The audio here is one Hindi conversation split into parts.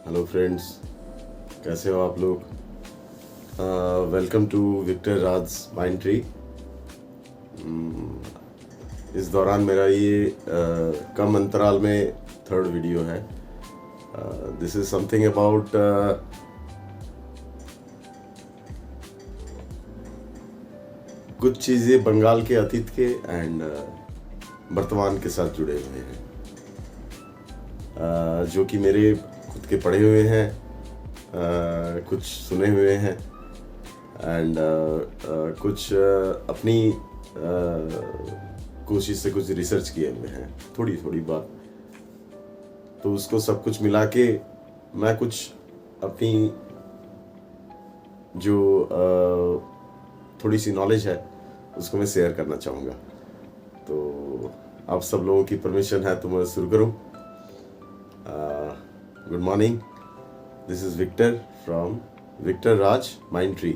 हेलो फ्रेंड्स, कैसे हो आप लोग। Welcome to Victor Raj Mind Tree. इस दौरान मेरा ये कम अंतराल में थर्ड वीडियो है। दिस इज समथिंग अबाउट कुछ चीज़ें बंगाल के अतीत के एंड वर्तमान के साथ जुड़े हुए हैं, जो कि मेरे खुद के पढ़े हुए हैं, कुछ सुने हुए हैं एंड कुछ अपनी कोशिश से कुछ रिसर्च किए हुए हैं, थोड़ी थोड़ी बात। तो उसको सब कुछ मिला के मैं कुछ अपनी जो थोड़ी सी नॉलेज है उसको मैं शेयर करना चाहूँगा। तो आप सब लोगों की परमिशन है तो मैं शुरू करूँ। Good morning, this is Victor from Victor Raj Mind Tree.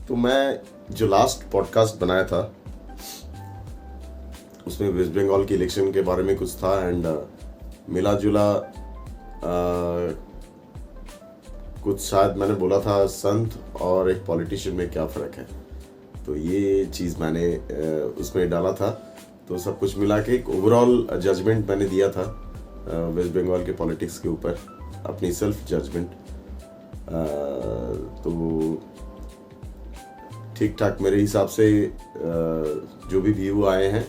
तो मैं जो लास्ट पॉडकास्ट बनाया था उसमें वेस्ट बंगाल के इलेक्शन के बारे में कुछ था एंड मिला जुला कुछ शायद मैंने बोला था संत और एक पॉलिटिशियन में क्या फ़र्क है। तो ये चीज़ मैंने उसमें डाला था। तो सब कुछ मिला के एक ओवरऑल जजमेंट मैंने दिया था वेस्ट बंगाल के पॉलिटिक्स के ऊपर, अपनी सेल्फ जजमेंट। तो ठीक ठाक मेरे हिसाब से जो भी व्यू आए हैं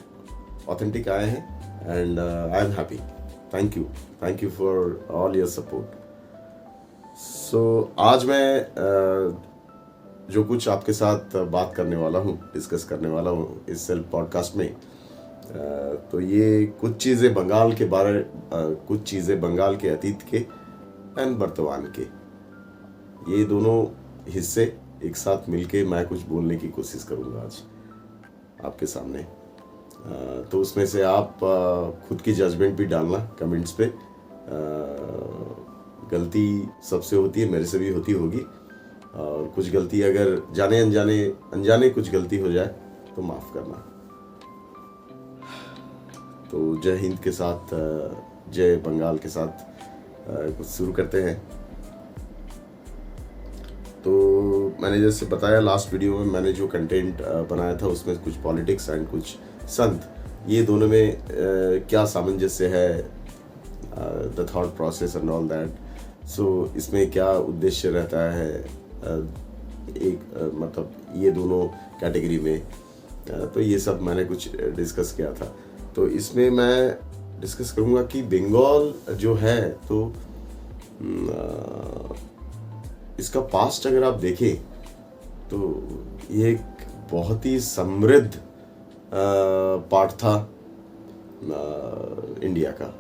ऑथेंटिक आए हैं and I am happy. Thank you for all your support. So आज मैं जो कुछ आपके साथ बात करने वाला हूँ, डिस्कस करने वाला हूँ इस सेल्फ पॉडकास्ट में, तो ये कुछ चीज़ें बंगाल के बारे, कुछ चीज़ें बंगाल के अतीत के एंड वर्तमान के, ये दोनों हिस्से एक साथ मिलके मैं कुछ बोलने की कोशिश करूँगा आज आपके सामने। तो उसमें से आप खुद की जजमेंट भी डालना कमेंट्स पे। गलती सबसे होती है, मेरे से भी होती होगी, और कुछ गलती अगर जाने अनजाने कुछ गलती हो जाए तो माफ़ करना। तो जय हिंद के साथ, जय बंगाल के साथ कुछ शुरू करते हैं। तो मैंने जैसे बताया लास्ट वीडियो में, मैंने जो कंटेंट बनाया था उसमें कुछ पॉलिटिक्स एंड कुछ संत, ये दोनों में क्या सामंजस्य है, the thought process and all that. So इसमें क्या उद्देश्य रहता है एक मतलब ये दोनों कैटेगरी में। तो ये सब मैंने कुछ डिस्कस किया था। तो इसमें मैं डिस्कस करूँगा कि बंगाल जो है तो इसका पास्ट अगर आप देखें तो ये एक बहुत ही समृद्ध पार्ट था इंडिया का।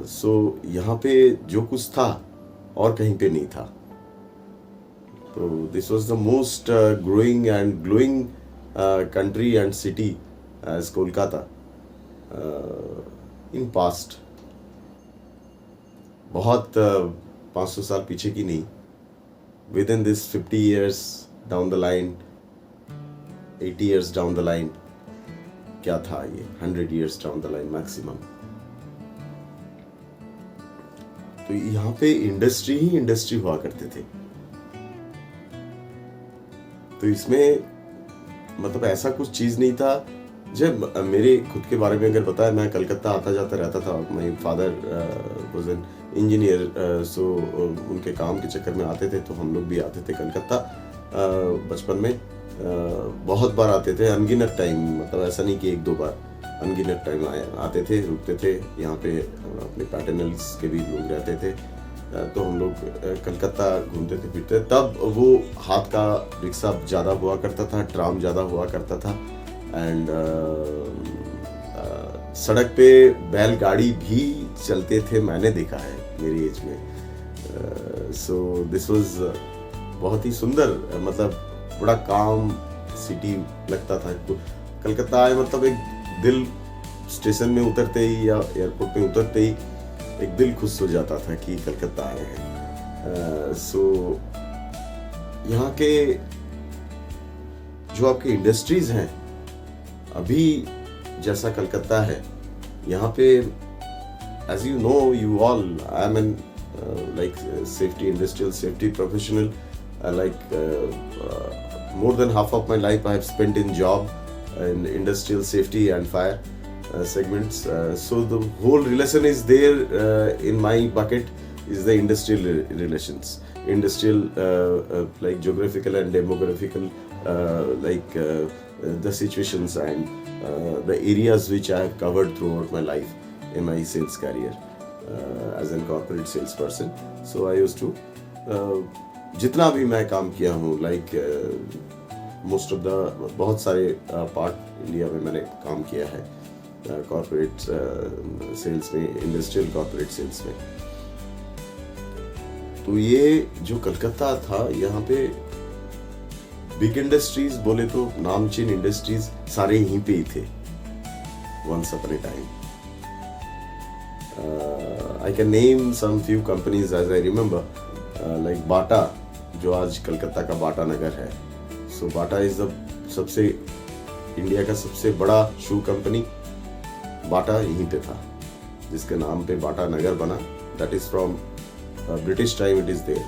सो यहाँ पे जो कुछ था और कहीं पे नहीं था। तो this was the most growing and glowing country and city as Kolkata in past। बहुत 500 साल पीछे की नहीं, within this 50 years down the line, 80 years down the line, क्या था ये 100 years down the line maximum। तो यहाँ पे इंडस्ट्री ही इंडस्ट्री हुआ करते थे। तो इसमें मतलब ऐसा कुछ चीज़ नहीं था। जब मेरे खुद के बारे में अगर बताया, मैं कलकत्ता आता जाता रहता था। My father was an engineer, so उनके काम के चक्कर में आते थे, तो हम लोग भी आते थे कलकत्ता बचपन में। बहुत बार आते थे, अनगिनत टाइम, मतलब ऐसा नहीं कि एक दो बार, अनगिनत टाइम आते थे, रुकते थे। यहाँ पे अपने पैटर्नल्स के भी लोग रहते थे, तो हम लोग कलकत्ता घूमते थे फिरते। तब वो हाथ का रिक्शा ज़्यादा हुआ करता था, ट्राम ज़्यादा हुआ करता था एंड सड़क पे बैलगाड़ी भी चलते थे, मैंने देखा है मेरी एज में। सो दिस वाज बहुत ही सुंदर, मतलब बड़ा काम सिटी लगता था। तो कलकत्ता आए मतलब एक दिल स्टेशन में उतरते ही या एयरपोर्ट में उतरते ही एक दिल खुश हो जाता था कि कलकत्ता आए हैं। सो यहाँ के जो आपके इंडस्ट्रीज हैं, अभी जैसा कलकत्ता है, यहाँ पे as you know, you all, I am an safety, industrial safety professional. More than half of my life I have spent in job in industrial safety and fire segments. So the whole relation is there in my bucket is the industrial relations, industrial like geographical and demographical the situations and the areas which I have covered throughout my life in my sales career as a corporate salesperson. So I used to जितना भी मैं काम किया हूँ मोस्ट ऑफ द बहुत सारे पार्ट इंडिया में मैंने काम किया है कॉर्पोरेट सेल्स में, इंडस्ट्रियल कॉर्पोरेट सेल्स में. तो ये जो कलकत्ता था, यहाँ पे बिग इंडस्ट्रीज बोले तो नामचीन इंडस्ट्रीज सारे यहीं पे ही थे once upon a time. I can name some few companies as I remember, like Bata, जो आज कलकत्ता का बाटा नगर है. सो बाटा इज द सबसे इंडिया का सबसे बड़ा शू कंपनी. बाटा यहीं पे था, जिसके नाम पे बाटा नगर बना. That is from British time it is there.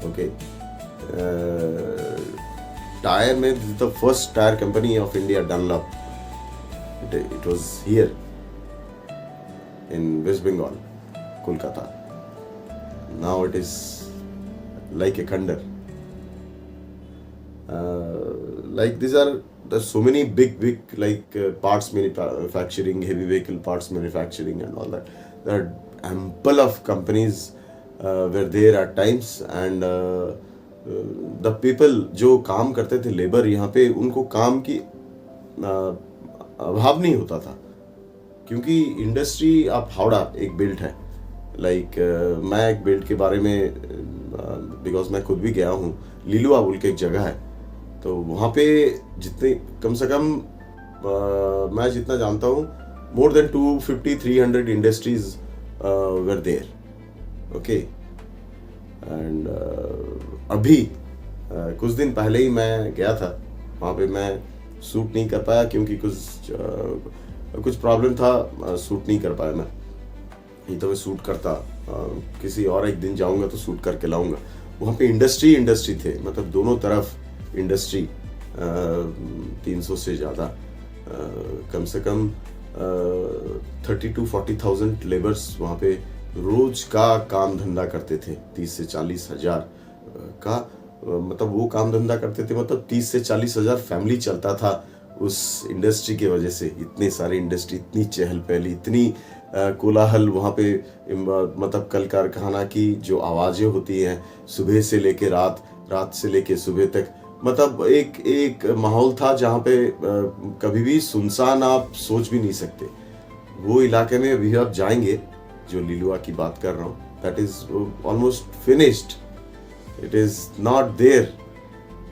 Okay. Tyre में the first tyre company of India, Dunlop, it was here in West Bengal, Kolkata. Now it is like a khandar. Like these are, there's so many big parts manufacturing, heavy vehicle parts manufacturing and all that. There are ample of companies were there at times, and the people जो काम करते थे, लेबर, यहाँ पे उनको काम की अभाव नहीं होता था, क्योंकि इंडस्ट्री आप हावड़ा एक बेल्ट है. मैं एक बेल्ट के बारे में बिकॉज मैं खुद भी गया हूँ. लीलुआ बोल के एक जगह है, तो वहाँ पे जितने कम से कम मैं जितना जानता हूँ, more than 250-300 industries were there. Okay. And अभी कुछ दिन पहले ही मैं गया था वहाँ पे. मैं शूट नहीं कर पाया क्योंकि कुछ प्रॉब्लम था, शूट नहीं कर पाया मैं. नहीं तो मैं शूट करता, किसी और एक दिन जाऊंगा तो शूट करके लाऊंगा. वहाँ पे इंडस्ट्री थे, मतलब दोनों तरफ इंडस्ट्री. 300 से ज़्यादा, कम से कम 30,000-40,000 लेबर्स वहाँ पे रोज का काम धंधा करते थे. 30 से 40 हज़ार का मतलब वो काम धंधा करते थे. मतलब 30 से 40 हज़ार फैमिली चलता था उस इंडस्ट्री के वजह से. इतने सारे इंडस्ट्री, इतनी चहल पहली, इतनी कोलाहल वहाँ पे. मतलब कल कारखाना की जो आवाज़ें होती हैं सुबह से लेके रात, रात से लेके सुबह तक, मतलब एक माहौल था जहाँ पे कभी भी सुनसान आप सोच भी नहीं सकते. वो इलाके में अभी आप जाएंगे, जो लीलुआ की बात कर रहा हूँ, that is almost finished. It is not there.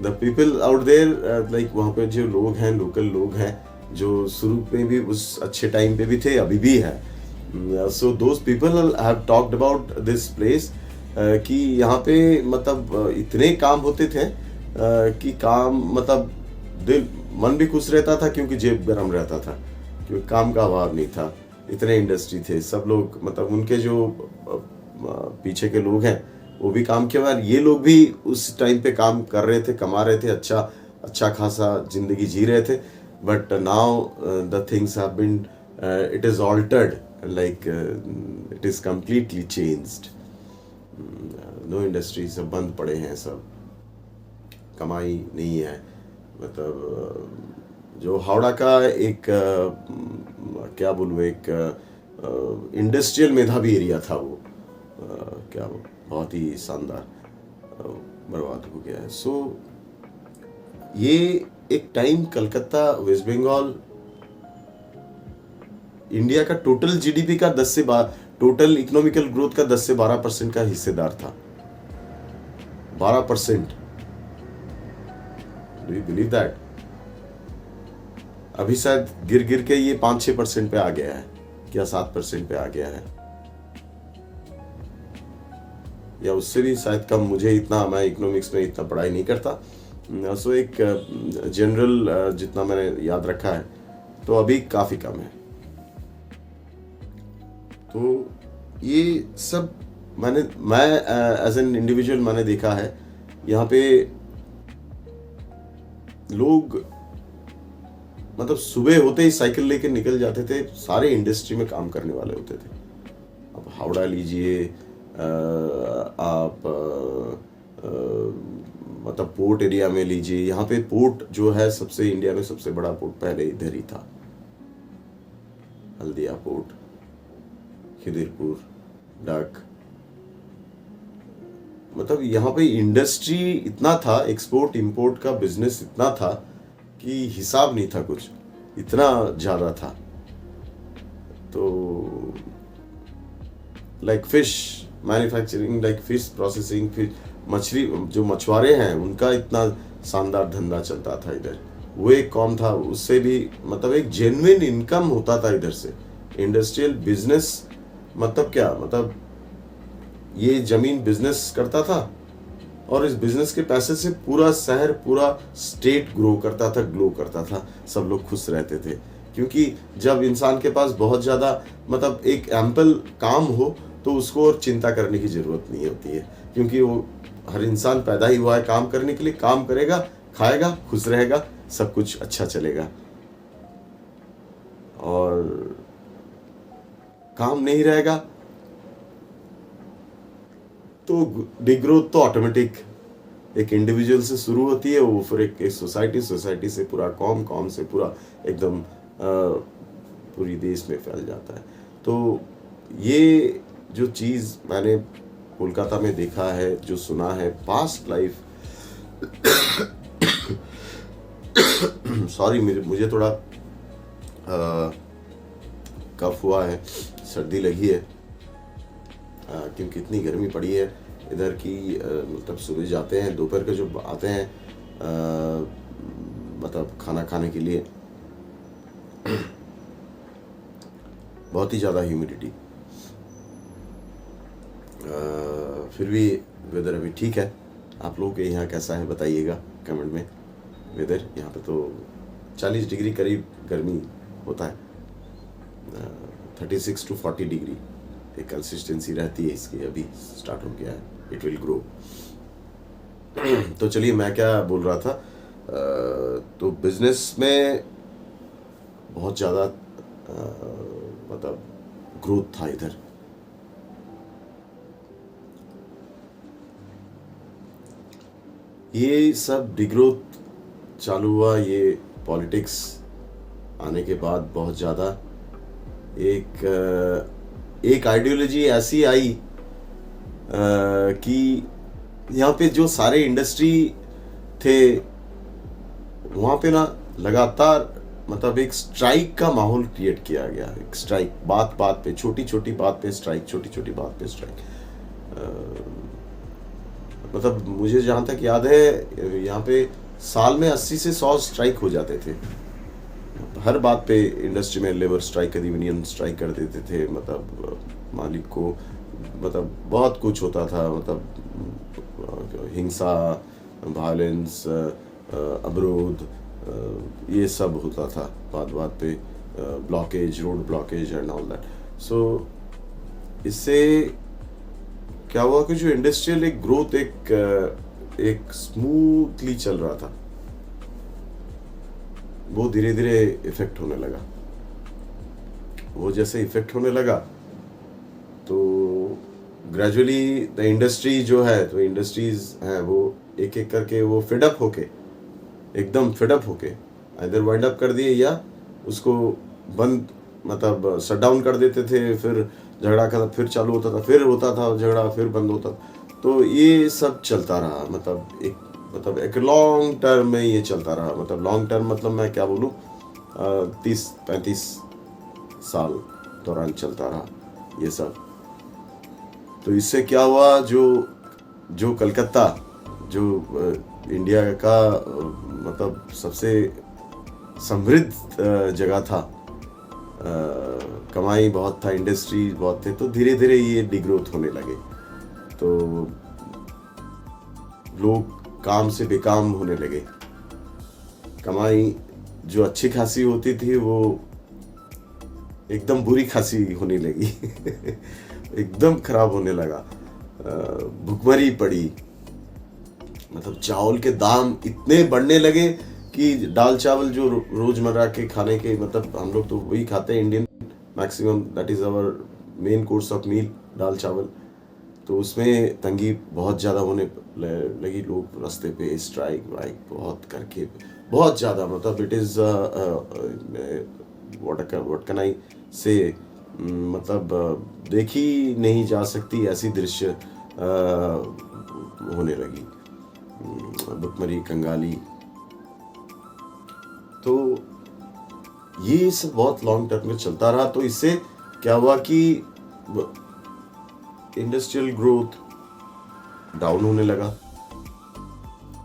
The people out there, वहाँ पे जो लोग हैं, लोकल लोग हैं, जो शुरू में भी उस अच्छे टाइम पे भी थे, अभी भी है. So those people have talked about this place कि यहाँ पे मतलब इतने काम होते थे कि काम मतलब दिल मन भी खुश रहता था, क्योंकि जेब गर्म रहता था, क्योंकि काम का अभाव नहीं था. इतने इंडस्ट्री थे, सब लोग मतलब उनके जो पीछे के लोग हैं वो भी काम किया. ये लोग भी उस टाइम पे काम कर रहे थे, कमा रहे थे, अच्छा खासा जिंदगी जी रहे थे. But now the things have been, it is altered, it is completely changed. No industries सब बंद पड़े हैं, सब कमाई नहीं है. मतलब जो हावड़ा का एक क्या बोलूँ, एक इंडस्ट्रियल मेधावी एरिया था वो, क्या वो बहुत ही शानदार बर्बाद हो गया है. सो ये एक time Calcutta, West Bengal, India का टोटल जीडीपी का 10 से 12, टोटल इकोनॉमिकल ग्रोथ का 10 से 12% का हिस्सेदार था. 12%. Do you believe that? अभी शायद गिर के ये 5-6% पे आ गया है, क्या 7% पे आ गया है, या उससे भी शायद कम. मुझे इतना, मैं इकोनॉमिक्स में इतना पढ़ाई नहीं करता. सो एक जनरल जितना मैंने याद रखा है, तो अभी काफ़ी कम है. तो ये सब मैं एज एन इंडिविजुअल मैंने देखा है, यहाँ पे लोग मतलब सुबह होते ही साइकिल लेके निकल जाते थे, सारे इंडस्ट्री में काम करने वाले होते थे। अब हावड़ा लीजिए, आप मतलब पोर्ट एरिया में लीजिए, यहाँ पे पोर्ट जो है सबसे इंडिया में सबसे बड़ा पोर्ट पहले इधर ही था, हल्दिया पोर्ट, खिदिरपुर, डक। मतलब यहाँ पे इंडस्ट्री इतना था, एक्सपोर्ट इंपोर्ट का बिजनेस इतना था कि हिसाब नहीं था कुछ, इतना ज़्यादा था। तो like fish manufacturing, like fish processing, फिर मछली जो मछुआरे हैं उनका इतना शानदार धंधा चलता था इधर। वो एक कॉम था, उससे भी मतलब एक जेन्युइन इनकम होता था इधर से। इंडस्ट्रियल बिजनेस मतलब क्या, मतलब ये जमीन बिजनेस करता था और इस बिजनेस के पैसे से पूरा शहर, पूरा स्टेट ग्रो करता था, ग्लो करता था, सब लोग खुश रहते थे। क्योंकि जब इंसान के पास बहुत ज़्यादा मतलब एक एम्पल काम हो तो उसको और चिंता करने की ज़रूरत नहीं होती है, क्योंकि वो हर इंसान पैदा ही हुआ है काम करने के लिए, काम करेगा, खाएगा, खुश रहेगा, सब कुछ अच्छा चलेगा। और काम नहीं रहेगा तो डिग्रोथ तो ऑटोमेटिक एक इंडिविजुअल से शुरू होती है, वो फिर एक सोसाइटी, सोसाइटी से पूरा कॉम, कॉम से पूरा एकदम पूरी देश में फैल जाता है। तो ये जो चीज़ मैंने कोलकाता में देखा है, जो सुना है, पास्ट लाइफ सॉरी मुझे थोड़ा कफ हुआ है, सर्दी लगी है, क्योंकि इतनी गर्मी पड़ी है इधर की। मतलब सुबह जाते हैं, दोपहर के जो आते हैं मतलब खाना खाने के लिए, बहुत ही ज़्यादा ह्यूमिडिटी। फिर भी वेदर अभी ठीक है। आप लोगों के यहाँ कैसा है बताइएगा कमेंट में। वेदर यहाँ पे तो 40 डिग्री करीब गर्मी होता है, 36 to 40 डिग्री एक कंसिस्टेंसी रहती है इसकी। अभी स्टार्ट हो गया है, इट विल ग्रो। तो चलिए, मैं क्या बोल रहा था, तो बिजनेस में बहुत ज़्यादा मतलब ग्रोथ था इधर। ये सब डिग्रोथ चालू हुआ, ये पॉलिटिक्स आने के बाद बहुत ज़्यादा एक आइडियोलॉजी ऐसी आई कि यहाँ पे जो सारे इंडस्ट्री थे वहाँ पे ना लगातार मतलब एक स्ट्राइक का माहौल क्रिएट किया गया। एक स्ट्राइक, बात बात पे, छोटी छोटी बात पे स्ट्राइक, छोटी छोटी बात पे स्ट्राइक। मतलब मुझे जहाँ तक याद है यहाँ पे साल में 80 से 100 स्ट्राइक हो जाते थे। हर बात पे इंडस्ट्री में लेबर स्ट्राइक, यूनियन स्ट्राइक कर देते थे। मतलब मालिक को मतलब बहुत कुछ होता था, मतलब हिंसा, वायलेंस, अवरोध, ये सब होता था बात बात पे, blockage, road blockage and all that. So इससे क्या हुआ कि जो इंडस्ट्रियल एक ग्रोथ एक स्मूथली चल रहा था, वो धीरे धीरे इफेक्ट होने लगा। वो जैसे इफेक्ट होने लगा तो ग्रेजुअली द इंडस्ट्री जो है, तो इंडस्ट्रीज हैं वो एक एक करके वो फेडअप होके, एकदम फेडअप होके इधर वाइंड अप कर दिए या उसको बंद, मतलब शट डाउन कर देते थे। फिर झगड़ा खत्म, फिर चालू होता था, फिर होता था झगड़ा, फिर बंद होता था। तो ये सब चलता रहा, मतलब एक लॉन्ग टर्म में ये चलता रहा। मतलब लॉन्ग टर्म मतलब मैं क्या बोलूँ, 30-35 साल दौरान चलता रहा ये सब। तो इससे क्या हुआ, जो कलकत्ता, जो इंडिया का मतलब सबसे समृद्ध जगह था, कमाई बहुत था, इंडस्ट्री बहुत थे, तो धीरे धीरे ये डिग्रोथ होने लगे। तो लोग काम से बेकाम होने लगे। कमाई जो अच्छी खासी होती थी वो एकदम बुरी खांसी होने लगी। एकदम खराब होने लगा, भुखमरी पड़ी। मतलब चावल के दाम इतने बढ़ने लगे कि दाल चावल जो रोजमर्रा के खाने के, मतलब हम लोग तो वही खाते हैं Indian maximum, that is our main course of meal, dal chawal. तो उसमें तंगी बहुत ज़्यादा होने लगी। लोग रास्ते पे स्ट्राइक वाइक बहुत करके, बहुत ज़्यादा, मतलब it is what can I से, मतलब देखी नहीं जा सकती ऐसी दृश्य होने लगी, भुखमरी, कंगाली। तो ये सब बहुत लॉन्ग टर्म में चलता रहा। तो इससे क्या हुआ कि इंडस्ट्रियल ग्रोथ डाउन होने लगा।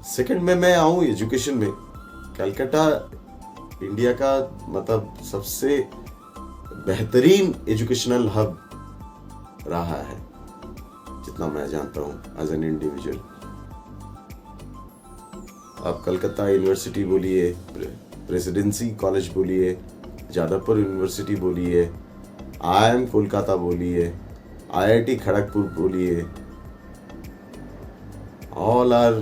सेकंड में मैं आऊं एजुकेशन में, कलकत्ता इंडिया का मतलब सबसे बेहतरीन एजुकेशनल हब रहा है, जितना मैं जानता हूं एज एन इंडिविजुअल। आप कलकत्ता यूनिवर्सिटी बोलिए, प्रेसिडेंसी कॉलेज बोलिए, जादवपुर यूनिवर्सिटी बोलिए, IIM कोलकाता बोलिए, IIT खड़गपुर बोलिए, ऑल आर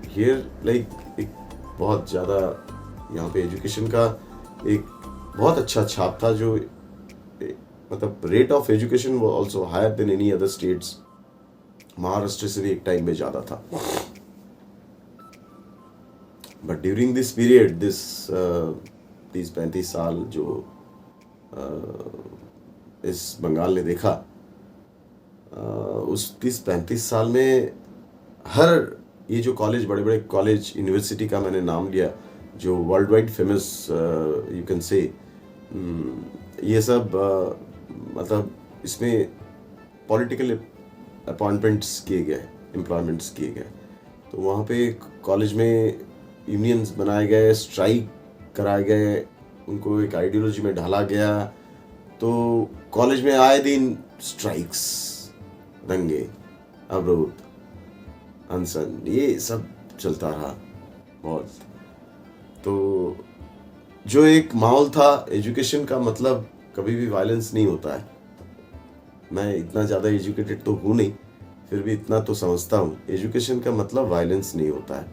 हियर। लाइक एक बहुत ज़्यादा यहाँ पे एजुकेशन का एक बहुत अच्छा छाप था, जो मतलब रेट ऑफ एजुकेशन वो also higher than any other states. Maharashtra से भी एक टाइम में ज़्यादा था। But during this period, this 30-35 साल जो इस बंगाल ने देखा, उस 30-35 साल में हर ये जो कॉलेज, बड़े बड़े कॉलेज यूनिवर्सिटी का मैंने नाम लिया, जो world wide famous you can say, ये सब मतलब इसमें पॉलिटिकल अपॉइंटमेंट्स किए गए, एम्प्लॉयमेंट्स किए गए। तो वहाँ पे कॉलेज में यूनियंस बनाए गए, स्ट्राइक कराए गए, उनको एक आइडियोलॉजी में ढाला गया। तो कॉलेज में आए दिन स्ट्राइक्स, दंगे, अवरोध, अनशन, ये सब चलता रहा बहुत। तो जो एक माहौल था एजुकेशन का, मतलब कभी भी वायलेंस नहीं होता है। मैं इतना ज़्यादा एजुकेटेड तो हूँ नहीं, फिर भी इतना तो समझता हूँ, एजुकेशन का मतलब वायलेंस नहीं होता है,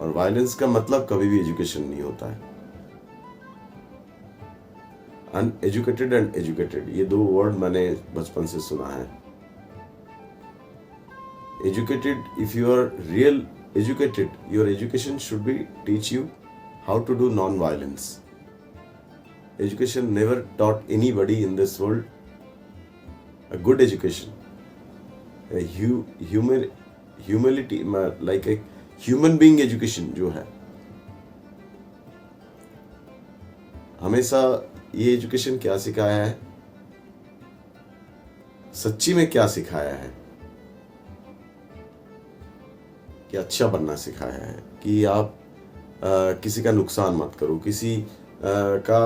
और वायलेंस का मतलब कभी भी एजुकेशन नहीं होता है। अनएजुकेटेड एंड एजुकेटेड, ये दो वर्ड मैंने बचपन से सुना है। Educated, if you are real educated, your education should be teach you how to do non-violence. Education never taught anybody in this world a good education, a humility, like a human being education जो है। हमेशा ये एजुकेशन क्या सिखाया है, सच्ची में क्या सिखाया है, कि अच्छा बनना सिखाया है, कि आप किसी का नुकसान मत करो, किसी का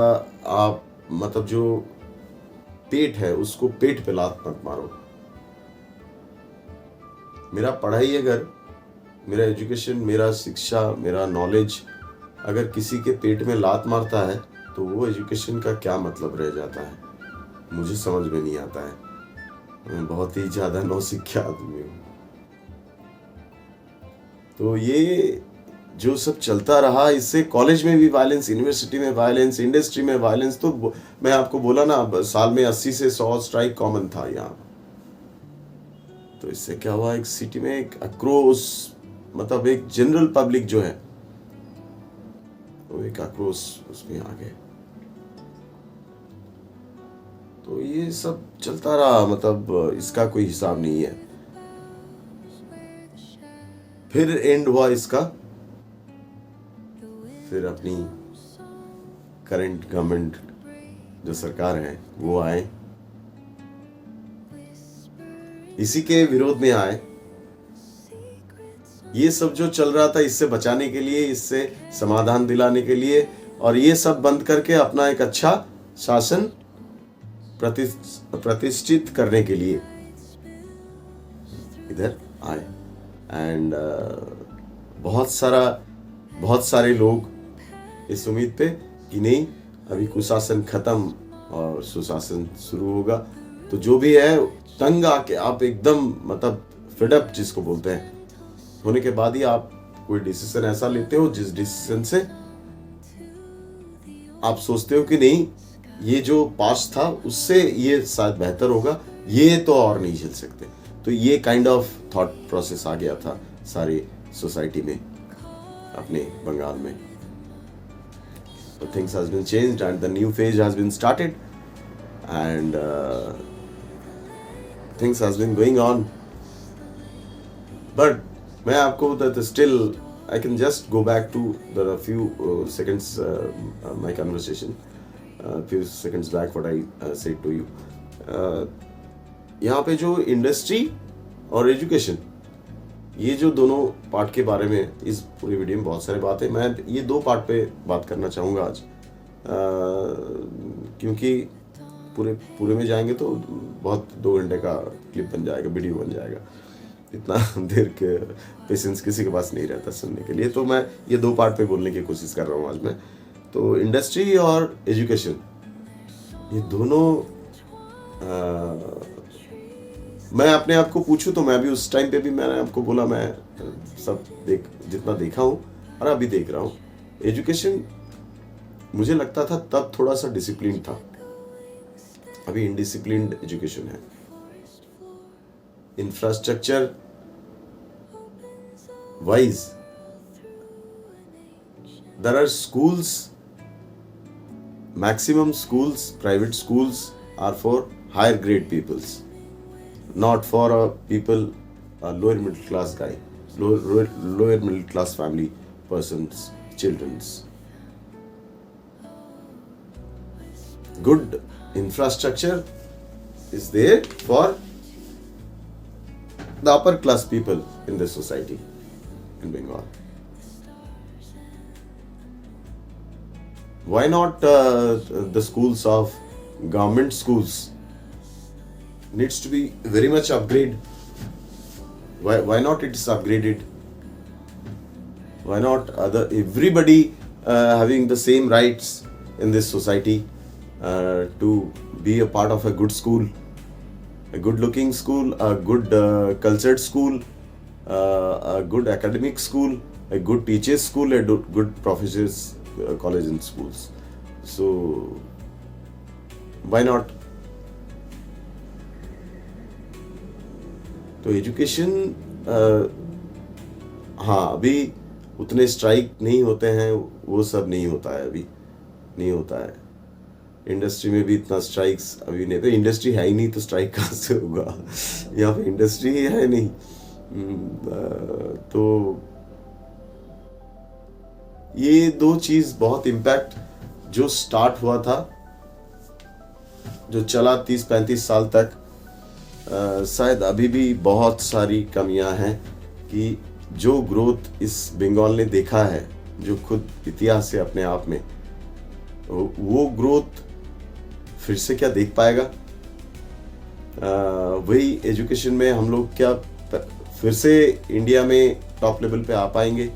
आप मतलब जो पेट है उसको पेट पे लात मत मारो। मेरा पढ़ाई, अगर मेरा एजुकेशन, मेरा शिक्षा, मेरा नॉलेज अगर किसी के पेट में लात मारता है, तो वो एजुकेशन का क्या मतलब रह जाता है, मुझे समझ में नहीं आता है। मैं बहुत ही ज़्यादा नौसिखिया आदमी हूँ। तो ये जो सब चलता रहा, इससे कॉलेज में भी वायलेंस, यूनिवर्सिटी में वायलेंस, इंडस्ट्री में वायलेंस। तो मैं आपको बोला ना, साल में 80 से 100 स्ट्राइक कॉमन था यहाँ। तो इससे क्या हुआ, एक सिटी में एक आक्रोश, मतलब एक जनरल पब्लिक जो है वो एक आक्रोश उसमें आ गए। तो ये सब चलता रहा, मतलब इसका कोई हिसाब नहीं है। फिर एंड हुआ इसका, फिर अपनी करंट गवर्नमेंट जो सरकार है वो आए, इसी के विरोध में आए। ये सब जो चल रहा था, इससे बचाने के लिए, इससे समाधान दिलाने के लिए, और ये सब बंद करके अपना एक अच्छा शासन प्रतिष्ठित करने के लिए इधर आए। एंड बहुत सारे लोग इस उम्मीद पे कि नहीं, अभी कुशासन खत्म और सुशासन शुरू होगा। तो जो भी है तंग आके आप एकदम मतलब फिडअप जिसको बोलते हैं होने के बाद ही आप कोई डिसीजन ऐसा लेते हो जिस डिसीजन से आप सोचते हो कि नहीं ये जो पास्ट था उससे ये शायद बेहतर होगा, ये तो और नहीं झेल सकते। तो ये काइंड ऑफ थॉट प्रोसेस आ गया था सारी सोसाइटी में अपने बंगाल में। So things has been changed and the new phase has been started and things has been going on. But मैं आपको that still I can just go back to the few seconds my conversation few seconds back what I said to you. यहाँ पे जो इंडस्ट्री और एजुकेशन ये जो दोनों पार्ट के बारे में इस पूरी वीडियो में बहुत सारी बातें मैं ये दो पार्ट पे बात करना चाहूँगा आज, क्योंकि पूरे में जाएंगे तो बहुत 2 घंटे का क्लिप बन जाएगा, वीडियो बन जाएगा। इतना देर के पेशेंस किसी के पास नहीं रहता सुनने के लिए। तो मैं ये 2 पार्ट पे बोलने की कोशिश कर रहा हूँ आज मैं। तो इंडस्ट्री और एजुकेशन ये दोनों मैं अपने आप को पूछूं तो मैं भी उस टाइम पे भी मैंने आपको बोला मैं सब जितना देखा हूँ और अभी देख रहा हूँ। एजुकेशन मुझे लगता था तब थोड़ा सा डिसिप्लिन था, अभी इनडिसिप्लिन्ड एजुकेशन है। Infrastructure wise there are schools, maximum schools, private schools are for higher grade peoples, not for a lower middle class guy, lower middle class family persons, children's. Good infrastructure is there for the upper class people in the society in Bengal. Why not the schools of government schools needs to be very much upgrade? Why not it is upgraded? Why not everybody having the same rights in this society to be a part of a good school, a good looking school, a good cultured school, a good academic school, a good teachers school, a good professors college and schools. So why not? तो एजुकेशन हाँ अभी उतने स्ट्राइक नहीं होते हैं, वो सब नहीं होता है, अभी नहीं होता है। इंडस्ट्री में भी इतना स्ट्राइक्स अभी नहीं, तो इंडस्ट्री है ही नहीं तो स्ट्राइक कहाँ से होगा? यहाँ पे इंडस्ट्री ही है नहीं। तो ये 2 चीज बहुत इम्पैक्ट जो स्टार्ट हुआ था, जो चला 30-35 साल तक, शायद अभी भी बहुत सारी कमियां हैं कि जो ग्रोथ इस बंगाल ने देखा है, जो खुद इतिहास है अपने आप में, वो ग्रोथ फिर से क्या देख पाएगा? वही एजुकेशन में हम लोग क्या फिर से इंडिया में टॉप लेवल पे आ पाएंगे?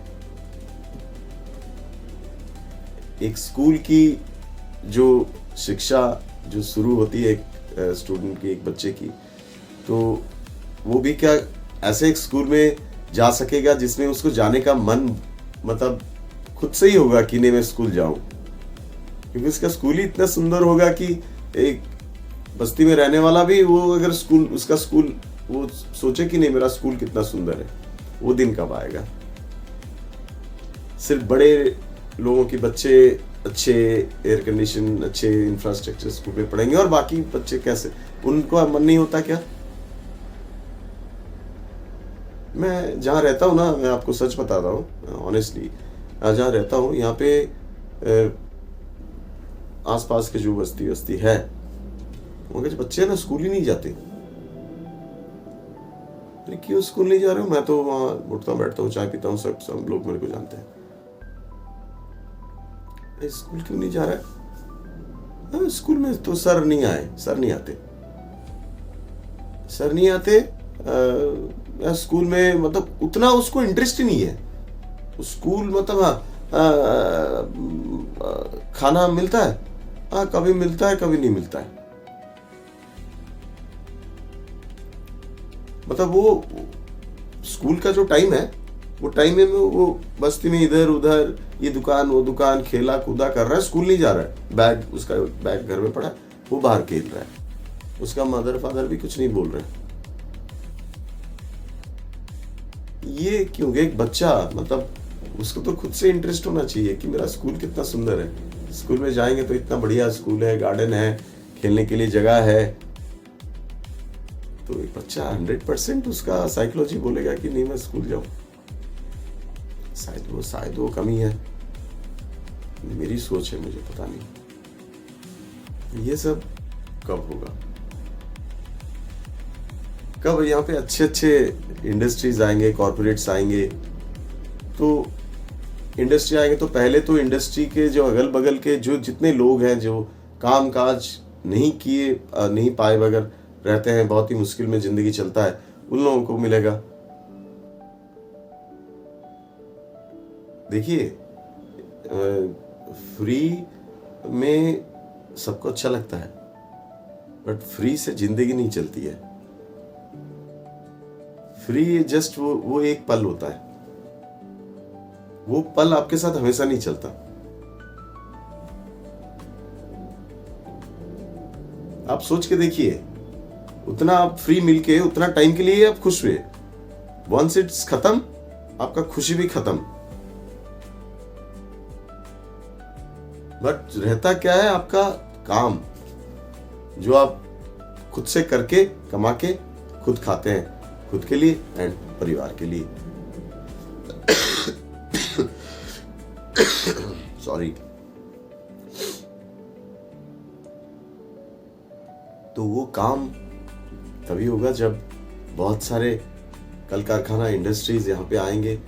एक स्कूल की जो शिक्षा जो शुरू होती है एक स्टूडेंट की, एक बच्चे की, तो वो भी क्या ऐसे एक स्कूल में जा सकेगा जिसमें उसको जाने का मन मतलब खुद से ही होगा कि नहीं मैं स्कूल जाऊं, क्योंकि उसका स्कूल ही इतना सुंदर होगा कि एक बस्ती में रहने वाला भी वो अगर उसका स्कूल वो सोचे कि नहीं मेरा स्कूल कितना सुंदर है, वो दिन कब आएगा? सिर्फ बड़े लोगों के बच्चे अच्छे एयर कंडीशन, अच्छे इंफ्रास्ट्रक्चर स्कूल में पढ़ेंगे और बाकी बच्चे कैसे? उनको मन नहीं होता क्या? मैं जहाँ रहता हूँ ना, मैं आपको सच बता रहा हूँ ऑनेस्टली, जहाँ रहता हूँ यहाँ पे आसपास के जो बस्ती है वहाँ के बच्चे ना स्कूल ही नहीं जाते। क्यों स्कूल नहीं जा रहे हो? मैं तो वहाँ उठता बैठता हूँ, चाय पीता हूँ, सब लोग मेरे को जानते हैं। स्कूल क्यों नहीं जा रहा है? स्कूल में तो सर नहीं आते स्कूल में मतलब उतना उसको इंटरेस्ट ही नहीं है। स्कूल मतलब खाना मिलता है, हाँ, कभी मिलता है कभी नहीं मिलता है। मतलब वो स्कूल का जो टाइम है, वो टाइम में वो बस्ती में इधर उधर ये दुकान वो दुकान खेला कूदा कर रहा है, स्कूल नहीं जा रहा है, बैग उसका बैग घर में पड़ा है, वो बाहर खेल रहा है, उसका मदर फादर भी कुछ नहीं बोल रहे। ये क्योंकि एक बच्चा, मतलब उसको तो खुद से इंटरेस्ट होना चाहिए कि मेरा स्कूल कितना सुंदर है, स्कूल में जाएंगे तो इतना बढ़िया स्कूल है, गार्डन है, खेलने के लिए जगह है। तो एक बच्चा 100% उसका साइकोलॉजी बोलेगा कि नहीं मैं स्कूल जाऊं। शायद वो कमी है, मेरी सोच है, मुझे पता नहीं। ये सब कब होगा, कब यहाँ पे अच्छे अच्छे इंडस्ट्रीज आएंगे, कॉर्पोरेट्स आएंगे। तो इंडस्ट्री आएंगे तो पहले तो इंडस्ट्री के जो अगल बगल के जो जितने लोग हैं जो काम काज नहीं पाए बगैर रहते हैं, बहुत ही मुश्किल में जिंदगी चलता है, उन लोगों को मिलेगा। देखिए, फ्री में सबको अच्छा लगता है, बट फ्री से जिंदगी नहीं चलती है। फ्री जस्ट वो एक पल होता है, वो पल आपके साथ हमेशा नहीं चलता। आप सोच के देखिए, उतना आप फ्री मिलके उतना टाइम के लिए आप खुश हुए, वंस इट्स खत्म, आपका खुशी भी खत्म। बट रहता क्या है, आपका काम जो आप खुद से करके कमा के खुद खाते हैं, खुद के लिए एंड परिवार के लिए। सॉरी। तो वो काम तभी होगा जब बहुत सारे कल कारखाना इंडस्ट्रीज यहाँ पे आएंगे,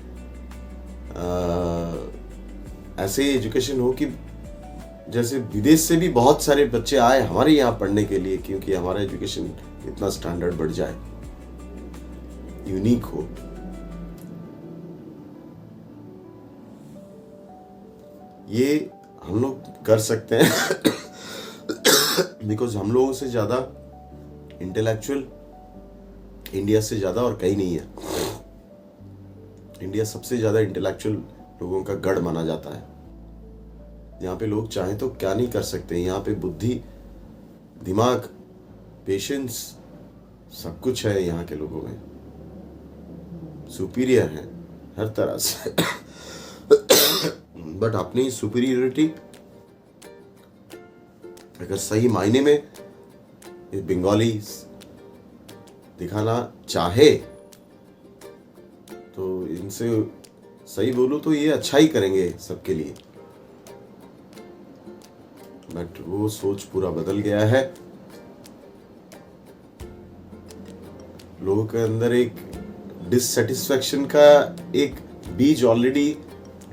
ऐसे एजुकेशन हो कि जैसे विदेश से भी बहुत सारे बच्चे आए हमारे यहाँ पढ़ने के लिए, क्योंकि हमारा एजुकेशन इतना स्टैंडर्ड बढ़ जाए, यूनिक हो। ये हम लोग कर सकते हैं बिकॉज हम लोगों से ज्यादा इंटेलेक्चुअल इंडिया से ज्यादा और कहीं नहीं है। इंडिया सबसे ज्यादा इंटेलेक्चुअल लोगों का गढ़ माना जाता है। यहाँ पे लोग चाहें तो क्या नहीं कर सकते। यहाँ पे बुद्धि, दिमाग, पेशेंस सब कुछ है यहाँ के लोगों में, सुपीरियर है हर तरह से। बट अपनी सुपीरियरिटी अगर सही मायने में ये बंगाली दिखाना चाहे तो इनसे सही बोलूं तो ये अच्छा ही करेंगे सबके लिए। बट वो सोच पूरा बदल गया है। लोगों के अंदर एक डिससेटिस्फैक्शन का एक बीज ऑलरेडी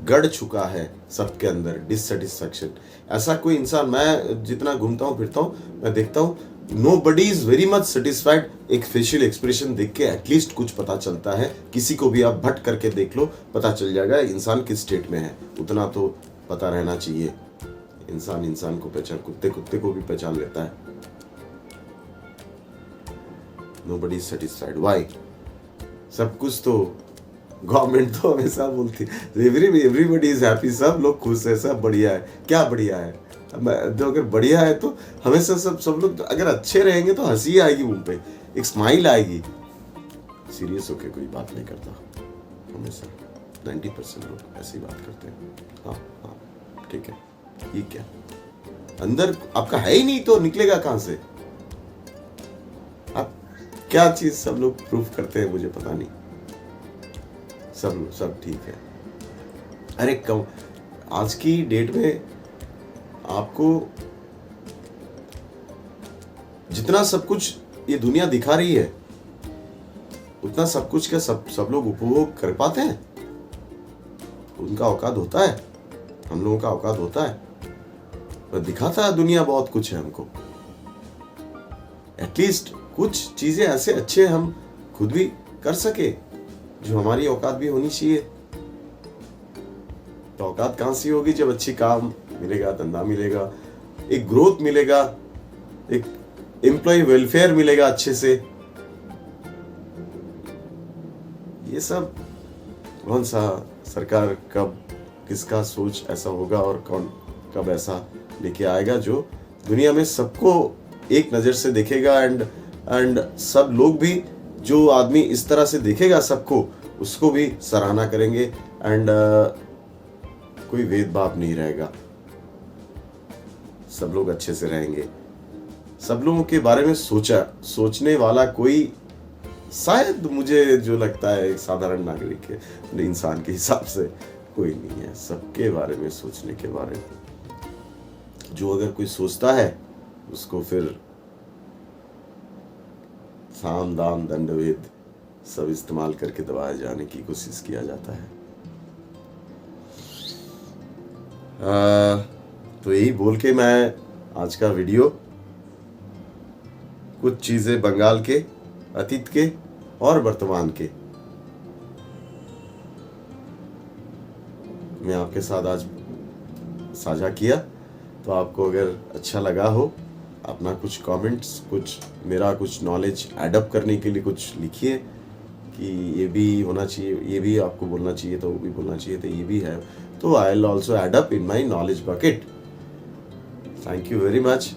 गड़ चुका है सबके अंदर, डिससेटिस्फैक्शन। ऐसा कोई इंसान, मैं जितना घूमता हूँ फिरता हूँ, मैं देखता हूँ nobody is very much satisfied. एक फेशियल एक्सप्रेशन देख के एटलीस्ट कुछ पता चलता है। किसी को भी आप भट करके देख लो, पता चल जाएगा इंसान किस स्टेट में है। उतना तो पता रहना चाहिए। इंसान को पहचान, कुत्ते को भी पहचान लेता है। Nobody is satisfied, why? सब कुछ तो गवर्नमेंट तो हमेशा बोलती है एवरीबडी इज हैप्पी, सब लोग खुश है, सब बढ़िया है। क्या बढ़िया है? तो अगर बढ़िया है तो हमेशा सब लोग अगर अच्छे रहेंगे तो हंसी आएगी मुंह पे, एक स्माइल आएगी। सीरियस होके कोई बात नहीं करता हमेशा। 90% लोग ऐसी बात करते हैं। हाँ ठीक है, ये क्या अंदर आपका है ही नहीं तो निकलेगा कहां से? आप क्या चीज सब लोग प्रूफ करते हैं मुझे पता नहीं। सब ठीक है। अरे कम आज की डेट में आपको जितना सब कुछ ये दुनिया दिखा रही है उतना सब कुछ का सब लोग उपभोग कर पाते हैं? उनका औकात होता है? हम लोगों का औकात होता है? पर दिखाता है दुनिया बहुत कुछ है हमको। एटलीस्ट कुछ चीजें ऐसे अच्छे हम खुद भी कर सके जो हमारी औकात भी होनी चाहिए। तो औकात कहां से होगी? जब अच्छी काम मिलेगा, धंधा मिलेगा, एक ग्रोथ मिलेगा, एक एम्प्लॉय वेलफेयर मिलेगा अच्छे से। ये सब कौन सा सरकार कब किसका सोच ऐसा होगा और कौन कब ऐसा लेके आएगा जो दुनिया में सबको एक नज़र से देखेगा, एंड सब लोग भी, जो आदमी इस तरह से देखेगा सबको, उसको भी सराहना करेंगे, एंड कोई भेदभाव नहीं रहेगा, सब लोग अच्छे से रहेंगे। सब लोगों के बारे में सोचने वाला कोई, शायद मुझे जो लगता है एक साधारण नागरिक के इंसान के हिसाब से कोई नहीं है। सबके बारे में सोचने के बारे में जो अगर कोई सोचता है उसको फिर साम दाम दंड भेद सब इस्तेमाल करके दबाए जाने की कोशिश किया जाता है। तो यही बोल के मैं आज का वीडियो, कुछ चीज़ें बंगाल के, अतीत के और वर्तमान के, मैं आपके साथ आज साझा किया। तो आपको अगर अच्छा लगा हो, अपना कुछ कमेंट्स, कुछ मेरा कुछ नॉलेज एडअप करने के लिए कुछ लिखिए कि ये भी होना चाहिए, ये भी आपको बोलना चाहिए, तो वो भी बोलना चाहिए, तो ये भी है, तो I will also add up in my knowledge bucket. Thank you very much,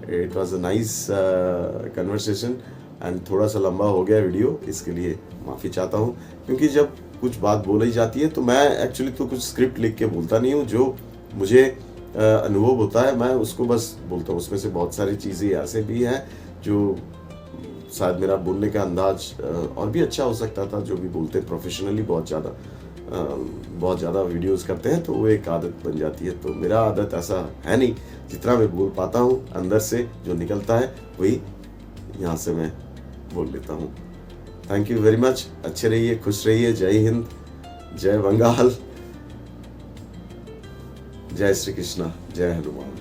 it was a nice conversation, and थोड़ा सा लंबा हो गया वीडियो, इसके लिए माफ़ी चाहता हूँ, क्योंकि जब कुछ बात बोली जाती है तो मैं एक्चुअली तो कुछ स्क्रिप्ट लिख के बोलता नहीं हूँ, जो मुझे अनुभव होता है मैं उसको बस बोलता हूँ। उसमें से बहुत सारी चीज़ें ऐसे भी हैं जो शायद मेरा बोलने का अंदाज और भी अच्छा हो सकता था, जो भी बोलते प्रोफेशनली बहुत ज़्यादा वीडियोस करते हैं तो वो एक आदत बन जाती है। तो मेरा आदत ऐसा है नहीं, जितना मैं बोल पाता हूँ अंदर से जो निकलता है वही यहाँ से मैं बोल लेता हूँ। थैंक यू वेरी मच, अच्छे रहिए, खुश रहिए, जय हिंद, जय बंगाल, जय श्री कृष्णा, जय हनुमान।